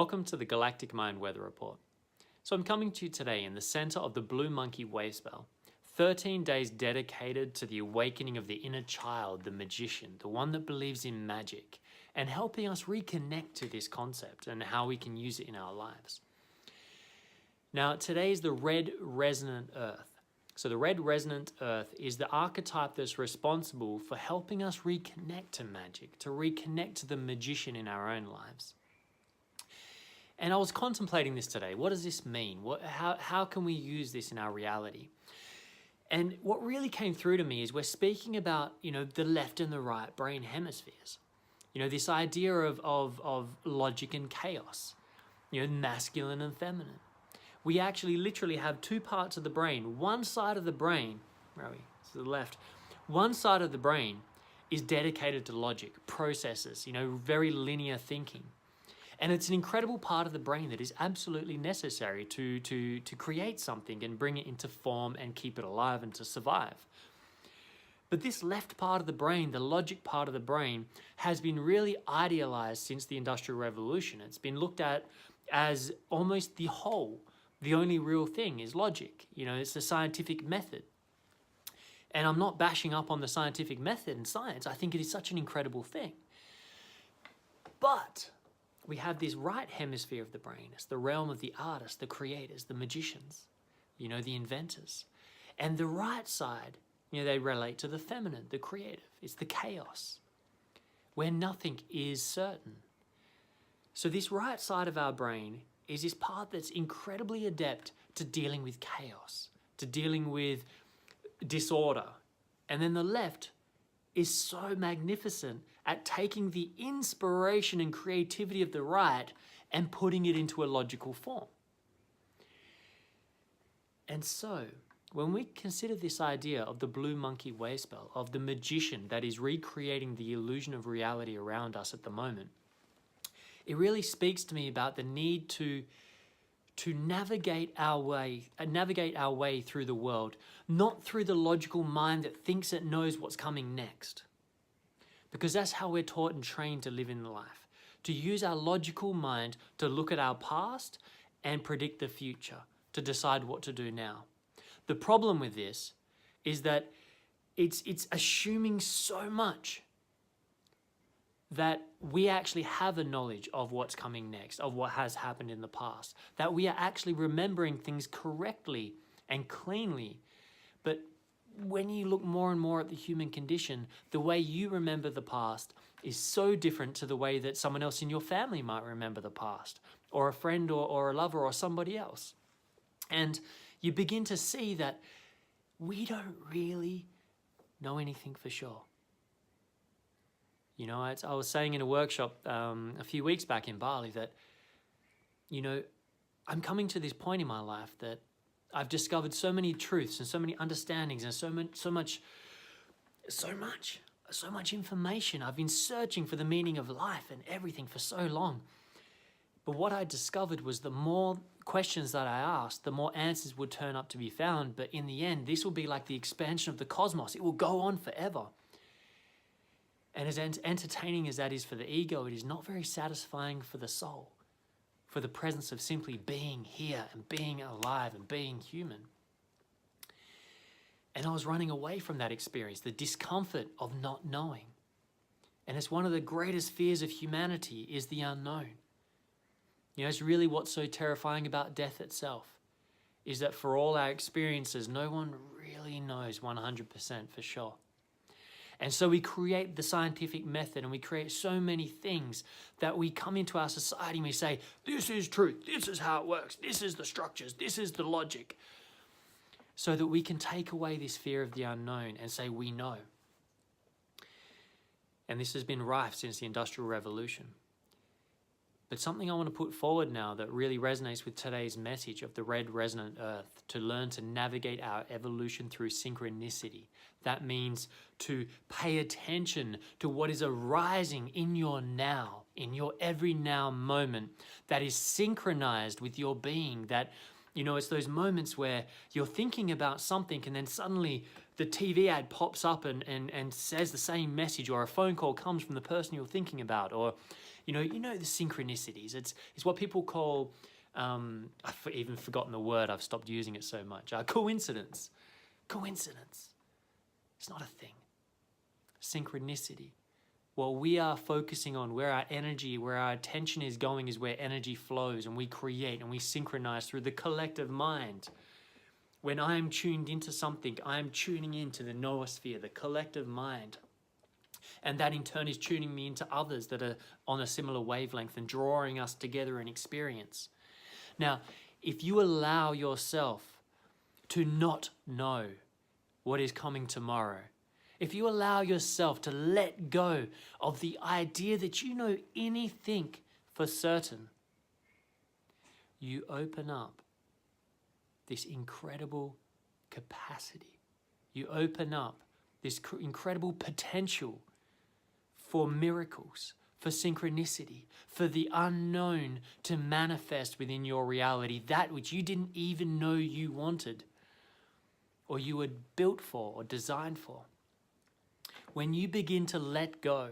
Welcome to the Galactic Mind Weather Report. So I'm coming to you today in the center of the Blue Monkey Wavespell. 13 days dedicated to the awakening of the inner child, the magician, the one that believes in magic, and helping us reconnect to this concept and how we can use it in our lives. Now, today is the Red Resonant Earth. So the Red Resonant Earth is the archetype that's responsible for helping us reconnect to magic, to reconnect to the magician in our own lives. And I was contemplating this today. What does this mean? How can we use this in our reality? And what really came through to me is we're speaking about, the left and the right brain hemispheres. This idea of logic and chaos, masculine and feminine. We actually literally have two parts of the brain. One side of the brain, where are we? To the left. One side of the brain is dedicated to logic, processes, very linear thinking. And it's an incredible part of the brain that is absolutely necessary to create something and bring it into form and keep it alive and to survive. But this left part of the brain, the logic part of the brain, has been really idealized since the Industrial Revolution. It's been looked at as almost the whole. The only real thing is logic. It's the scientific method. And I'm not bashing up on the scientific method in science. I think it is such an incredible thing. But we have this right hemisphere of the brain. It's the realm of the artists, the creators, the magicians, the inventors. And the right side, they relate to the feminine, the creative. It's the chaos, where nothing is certain. So this right side of our brain is this part that's incredibly adept to dealing with chaos, to dealing with disorder. And then the left is so magnificent at taking the inspiration and creativity of the right and putting it into a logical form. And so, when we consider this idea of the Blue Monkey Wavespell, of the magician that is recreating the illusion of reality around us at the moment, it really speaks to me about the need to navigate our way through the world, not through the logical mind that thinks it knows what's coming next. Because that's how we're taught and trained to live in life, to use our logical mind to look at our past and predict the future, to decide what to do now. The problem with this is that it's assuming so much that we actually have a knowledge of what's coming next, of what has happened in the past, that we are actually remembering things correctly and cleanly. But when you look more and more at the human condition, the way you remember the past is so different to the way that someone else in your family might remember the past, or a friend or a lover or somebody else. And you begin to see that we don't really know anything for sure. I was saying in a workshop a few weeks back in Bali that, I'm coming to this point in my life that I've discovered so many truths and so many understandings and so much information. I've been searching for the meaning of life and everything for so long. But what I discovered was the more questions that I asked, the more answers would turn up to be found. But in the end, this will be like the expansion of the cosmos. It will go on forever. And as entertaining as that is for the ego, it is not very satisfying for the soul, for the presence of simply being here and being alive and being human. And I was running away from that experience, the discomfort of not knowing. And it's one of the greatest fears of humanity is the unknown. It's really what's so terrifying about death itself, is that for all our experiences, no one really knows 100% for sure. And so we create the scientific method and we create so many things that we come into our society and we say, this is truth, this is how it works, this is the structures, this is the logic. So that we can take away this fear of the unknown and say, we know. And this has been rife since the Industrial Revolution. But something I want to put forward now that really resonates with today's message of the Red Resonant Earth, to learn to navigate our evolution through synchronicity. That means to pay attention to what is arising in your now, in your every now moment that is synchronized with your being. That, it's those moments where you're thinking about something and then suddenly the TV ad pops up and says the same message, or a phone call comes from the person you're thinking about, or You know the synchronicities. It's what people call, I've even forgotten the word, I've stopped using it so much. Coincidence. Coincidence. It's not a thing. Synchronicity. What we are focusing on, where our energy, where our attention is going, is where energy flows, and we create and we synchronize through the collective mind. When I am tuned into something, I am tuning into the noosphere, the collective mind. And that in turn is tuning me into others that are on a similar wavelength and drawing us together in experience. Now, if you allow yourself to not know what is coming tomorrow, if you allow yourself to let go of the idea that you know anything for certain, you open up this incredible capacity. You open up this incredible potential for miracles, for synchronicity, for the unknown to manifest within your reality, that which you didn't even know you wanted, or you were built for, or designed for. When you begin to let go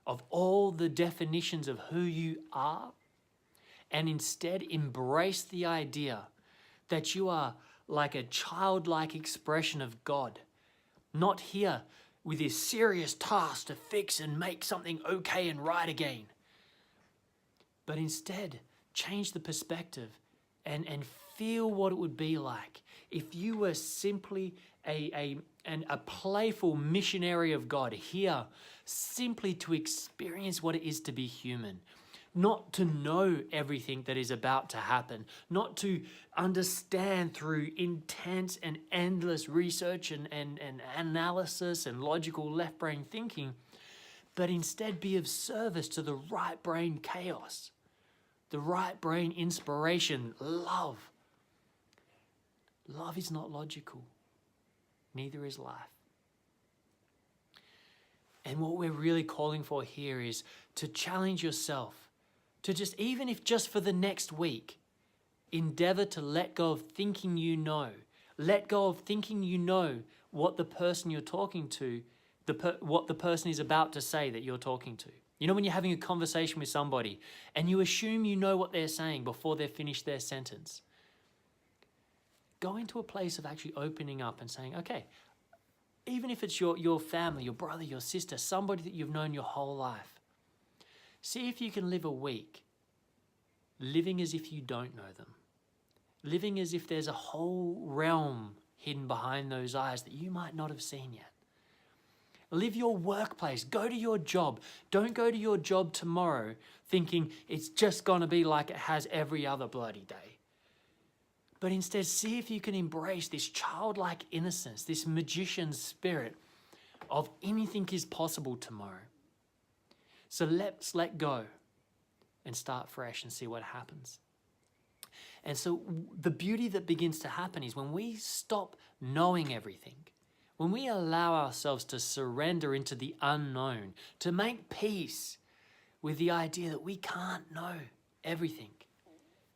of all the definitions of who you are, and instead embrace the idea that you are like a childlike expression of God, not here with this serious task to fix and make something okay and right again, but instead change the perspective and feel what it would be like if you were simply a playful missionary of God here simply to experience what it is to be human. Not to know everything that is about to happen, not to understand through intense and endless research and analysis and logical left brain thinking, but instead be of service to the right brain chaos, the right brain inspiration, love. Love is not logical, neither is life. And what we're really calling for here is to challenge yourself to just, even if just for the next week, endeavor to let go of thinking you know. Let go of thinking you know what the person you're talking to, what the person is about to say that you're talking to. You know when you're having a conversation with somebody and you assume you know what they're saying before they've finished their sentence. Go into a place of actually opening up and saying, okay, even if it's your family, your brother, your sister, somebody that you've known your whole life, see if you can live a week living as if you don't know them. Living as if there's a whole realm hidden behind those eyes that you might not have seen yet. Live your workplace. Go to your job. Don't go to your job tomorrow thinking it's just going to be like it has every other bloody day. But instead, see if you can embrace this childlike innocence, this magician's spirit of anything is possible tomorrow. So let's let go and start fresh and see what happens. And so the beauty that begins to happen is when we stop knowing everything, when we allow ourselves to surrender into the unknown, to make peace with the idea that we can't know everything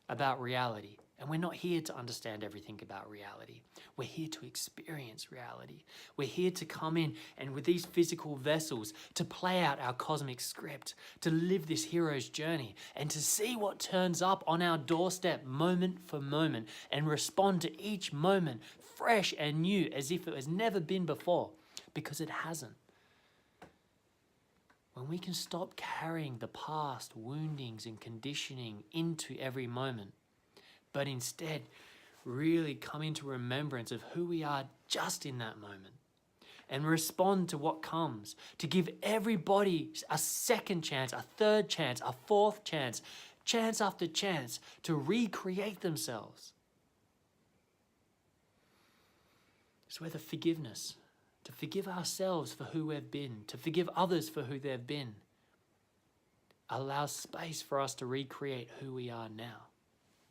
about reality. And we're not here to understand everything about reality. We're here to experience reality. We're here to come in and with these physical vessels to play out our cosmic script, to live this hero's journey and to see what turns up on our doorstep moment for moment and respond to each moment fresh and new as if it has never been before, because it hasn't. When we can stop carrying the past woundings and conditioning into every moment, but instead really come into remembrance of who we are just in that moment and respond to what comes, to give everybody a second chance, a third chance, a fourth chance, chance after chance to recreate themselves. It's where the forgiveness, to forgive ourselves for who we've been, to forgive others for who they've been, allows space for us to recreate who we are now,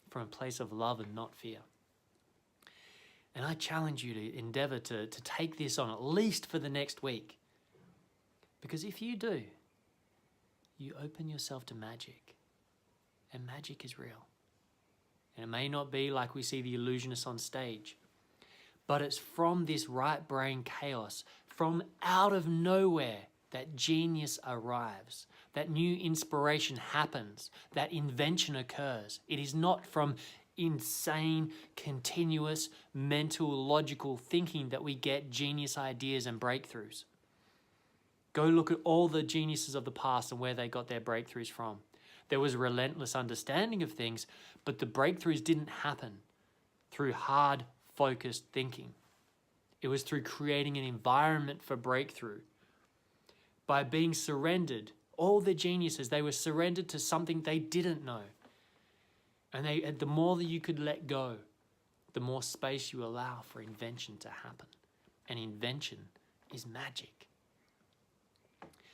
from a place of love and not fear. And I challenge you to endeavor to take this on at least for the next week. Because if you do, you open yourself to magic. And magic is real. And it may not be like we see the illusionists on stage, but it's from this right brain chaos, from out of nowhere, that genius arrives, that new inspiration happens, that invention occurs. It is not from insane, continuous, mental, logical thinking that we get genius ideas and breakthroughs. Go look at all the geniuses of the past and where they got their breakthroughs from. There was relentless understanding of things, but the breakthroughs didn't happen through hard, focused thinking. It was through creating an environment for breakthrough. By being surrendered, all the geniuses, they were surrendered to something they didn't know. And the more that you could let go, the more space you allow for invention to happen. And invention is magic.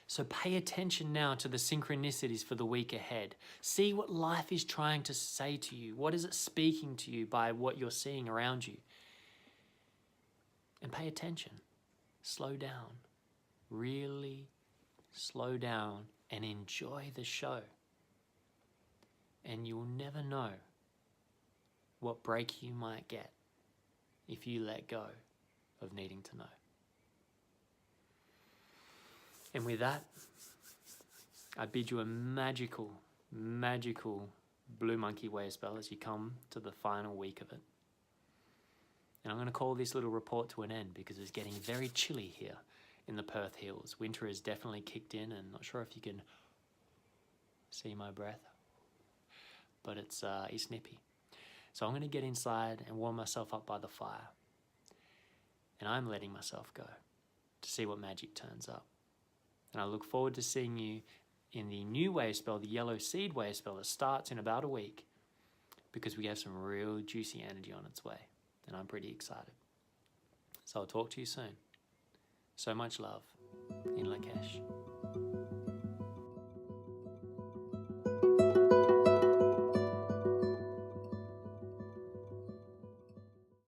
So pay attention now to the synchronicities for the week ahead. See what life is trying to say to you. What is it speaking to you by what you're seeing around you? And pay attention. Slow down. Really slow down and enjoy the show. And you'll never know what break you might get if you let go of needing to know. And with that, I bid you a magical, magical Blue Monkey Wavespell as you come to the final week of it. And I'm going to call this little report to an end because it's getting very chilly here in the Perth Hills. Winter has definitely kicked in, and not sure if you can see my breath, but it's nippy. So I'm going to get inside and warm myself up by the fire. And I'm letting myself go to see what magic turns up. And I look forward to seeing you in the new Wavespell, the Yellow Seed Wavespell that starts in about a week, because we have some real juicy energy on its way. And I'm pretty excited. So I'll talk to you soon. So much love in Lakesh.